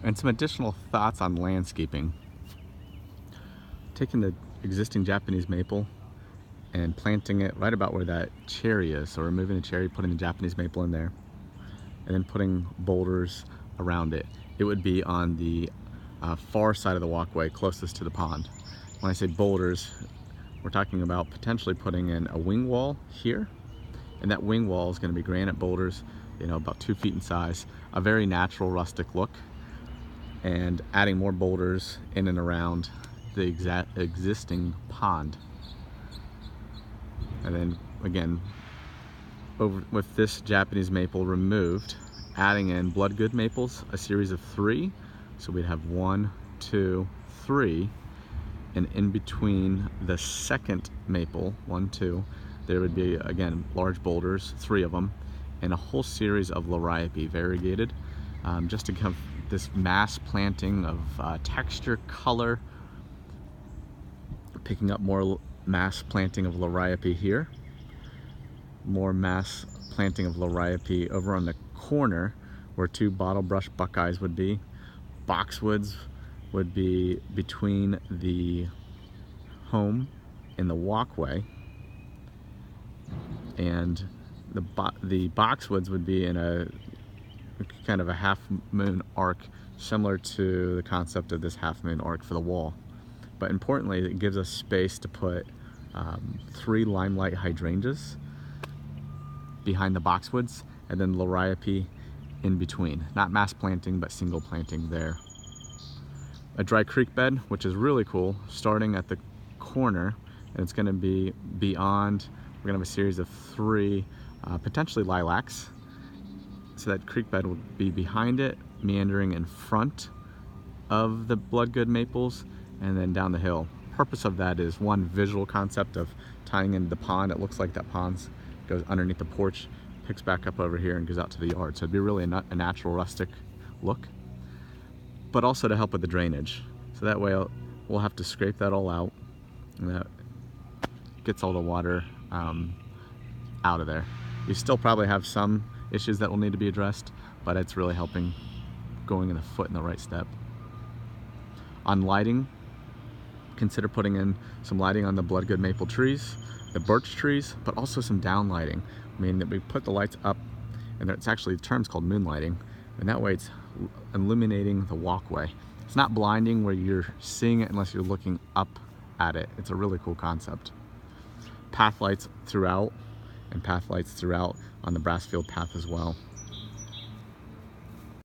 And some additional thoughts on landscaping. Taking the existing Japanese maple and planting it right about where that cherry is. So removing the cherry, putting the Japanese maple in there, and then putting boulders around it. It would be on the far side of the walkway closest to the pond. When I say boulders, we're talking about potentially putting in a wing wall here, and that wing wall is going to be granite boulders, you know, about 2 feet in size, a very natural rustic look, and adding more boulders in and around the existing pond. And then again, over with this Japanese maple removed, adding in blood good maples, a series of 3. So we'd have 1, 2, 3, and in between the second maple, 1, 2, there would be again large boulders, 3 of them, and a whole series of liriope, variegated, just to have this mass planting of texture, color, picking up more mass planting of liriope here, more mass planting of liriope over on the corner where 2 bottle brush buckeyes would be. Boxwoods would be between the home and the walkway, and the boxwoods would be in a kind of a half moon arc, similar to the concept of this half moon arc for the wall. But importantly, it gives us space to put 3 limelight hydrangeas behind the boxwoods, and then liriope in between. Not mass planting, but single planting there. A dry creek bed, which is really cool, starting at the corner, and it's going to be beyond. We're going to have a series of 3 potentially lilacs. So that creek bed will be behind it, meandering in front of the bloodgood maples, and then down the hill. Purpose of that is, one, visual concept of tying into the pond. It looks like that pond goes underneath the porch, picks back up over here, and goes out to the yard. So it'd be really a natural rustic look, but also to help with the drainage. So that way we'll have to scrape that all out, and that gets all the water out of there. You still probably have some issues that will need to be addressed, but it's really helping, going in the foot in the right step. On lighting, consider putting in some lighting on the bloodgood maple trees, the birch trees, but also some down lighting. I mean, that we put the lights up, and it's actually, the term's called moonlighting, and that way it's illuminating the walkway. It's not blinding where you're seeing it unless you're looking up at it. It's a really cool concept. Path lights throughout, and path lights throughout on the Brassfield path as well.